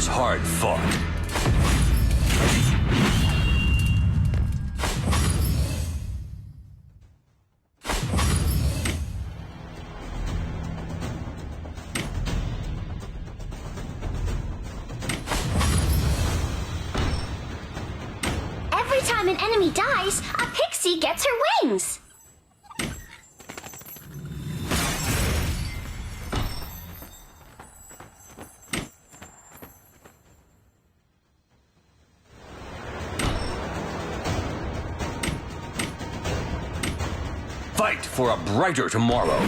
is hard fought. Every time an enemy dies, a pixie gets her wings. Fight for a brighter tomorrow.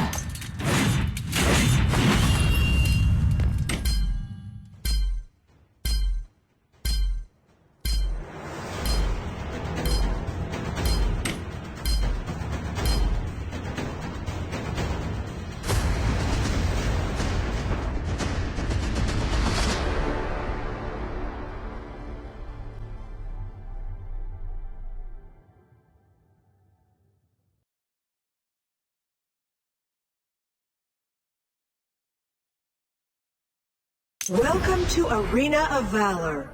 Welcome to Arena of Valor.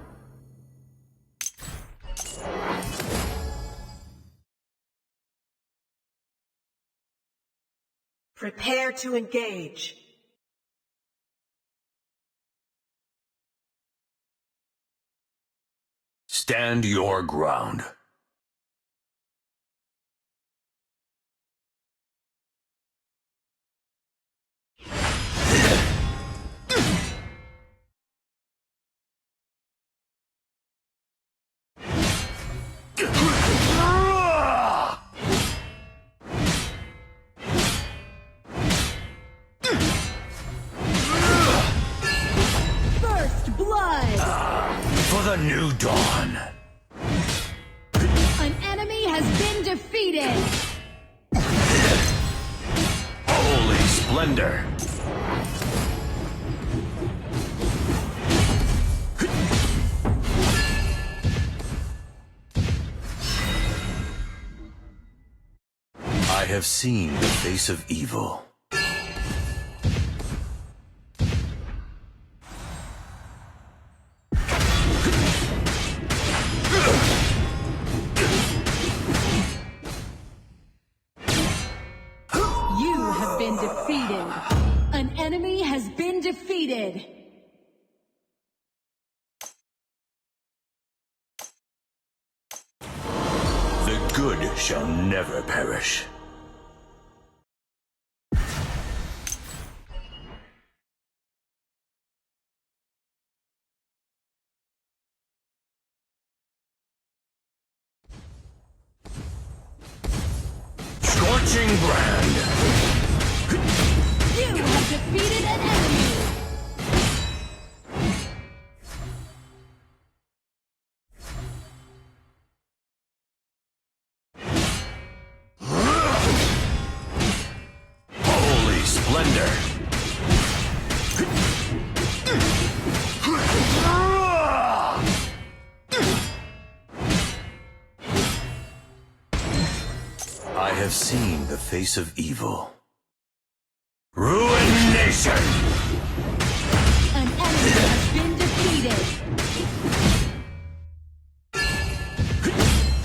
Prepare to engage. Stand your ground. First blood! For the new dawn. An enemy has been defeated! Holy splendor. I have seen the face of evil. You have been defeated. An enemy has been defeated. The good shall never perish. Scorching brand. You have defeated an enemy. Holy splendor. I have seen the face of evil. Ruination! An enemy has been defeated.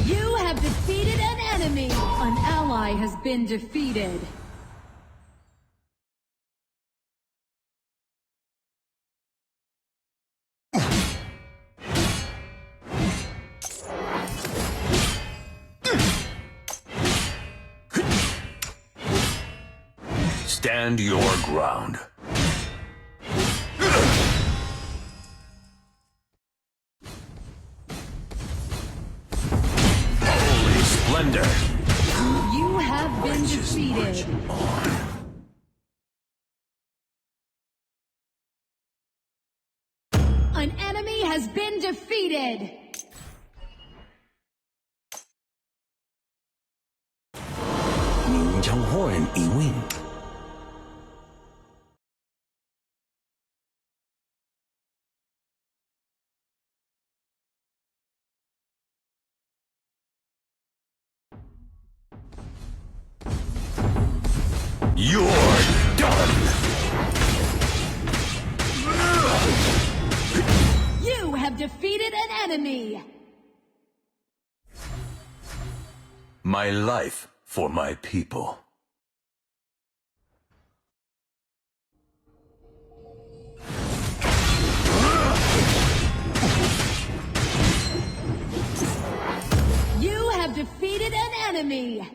You have defeated an enemy. An ally has been defeated. Stand your ground. Holy splendor. You have been defeated. An enemy has been defeated. 您将获人一 win。You're done! have defeated an enemy! My life for my people. You have defeated an enemy!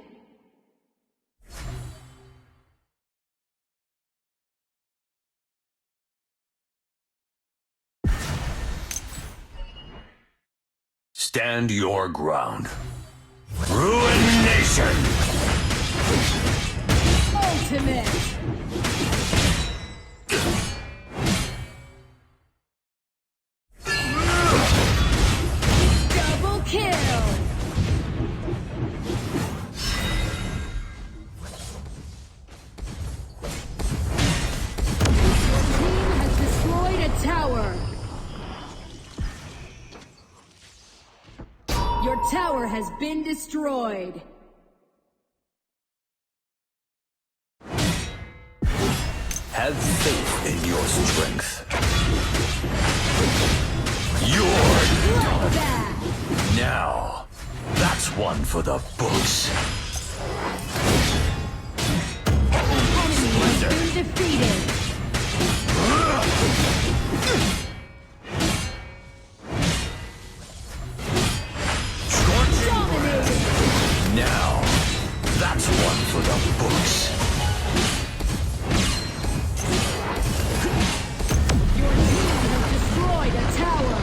Stand your ground. Ruination! Ultimate! Double kill! Your team has destroyed a tower. Your tower has been destroyed. Have faith in your strength. You're Bloodbath! now. That's one for the books. An enemy has been defeated. Dominated! Now, that's one for the books. Your team has destroyed a tower.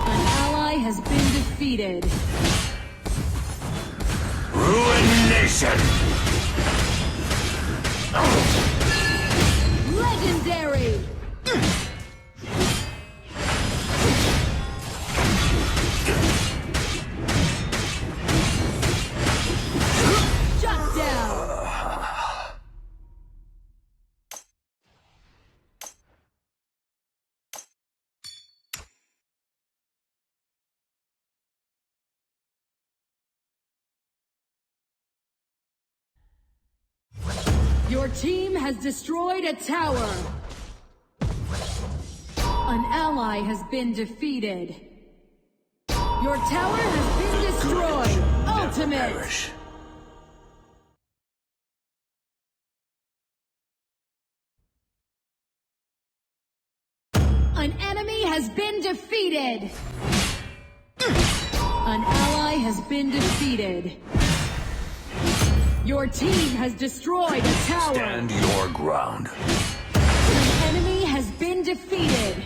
An ally has been defeated. Ruination! Legendary! Shut down! Your team has destroyed a tower. An ally has been defeated. Your tower has been destroyed. Never Ultimate! perish. An enemy has been defeated. An ally has been defeated. Your team has destroyed a tower. Stand your ground. An enemy has been defeated.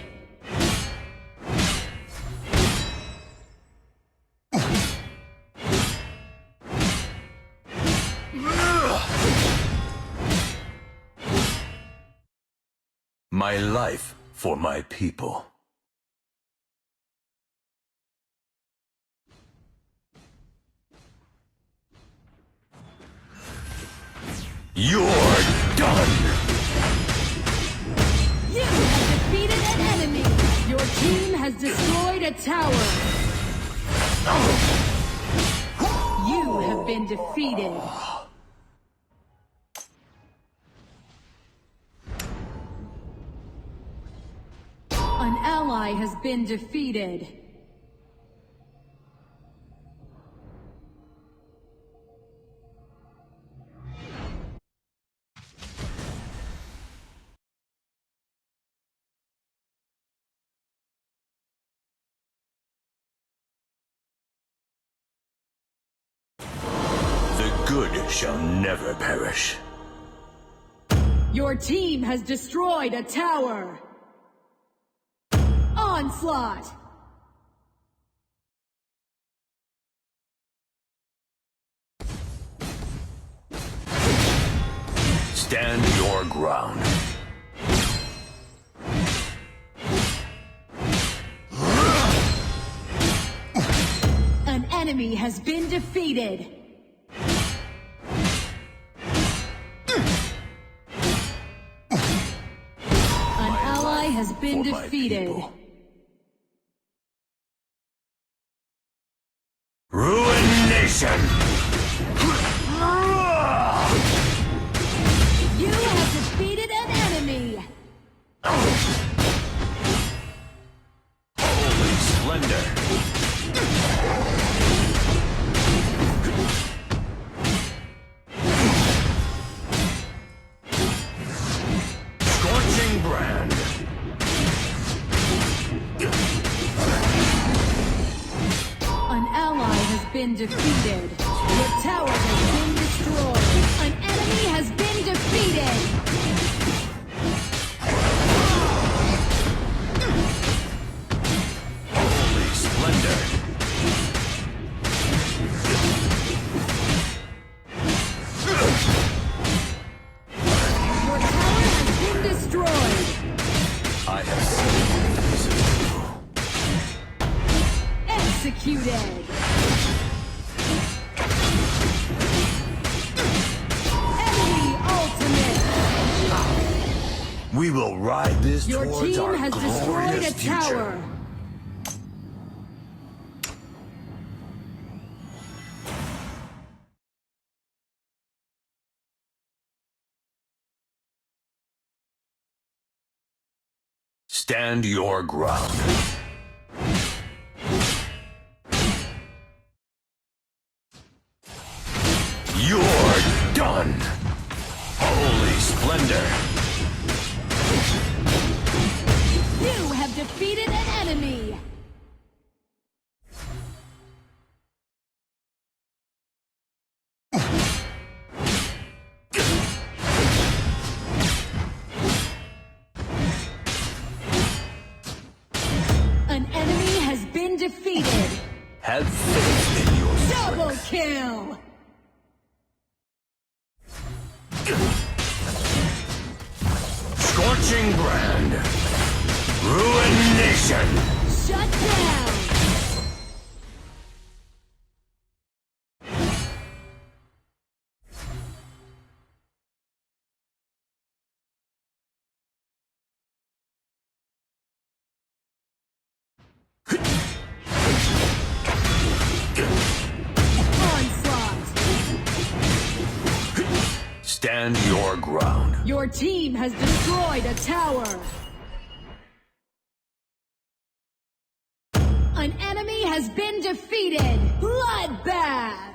My life for my people. You're done! You have defeated an enemy. Your team has destroyed a tower. You have been defeated. An ally has been defeated. The good shall never perish. Your team has destroyed a tower. Onslaught! Stand your ground. An enemy has been defeated. An ally has been For my defeated. people. Ruination! You have defeated an Holy splendor! Scorching brand! An ally has been defeated. Your tower has been destroyed. An enemy has been defeated. Holy splendor! Your tower has been destroyed. I have seen the face of evil. Executed. Enemy ultimate. We will ride this Your towards team our has destroyed glorious a future. tower. Stand your ground. You're done! Holy splendor! You have defeated an enemy. An enemy has been defeated. Have faith in your Double strength. kill. Scorching brand! Ruination! Shut down. Onslaught. Stand your ground. Your team has destroyed a tower. An enemy has been defeated. Bloodbath.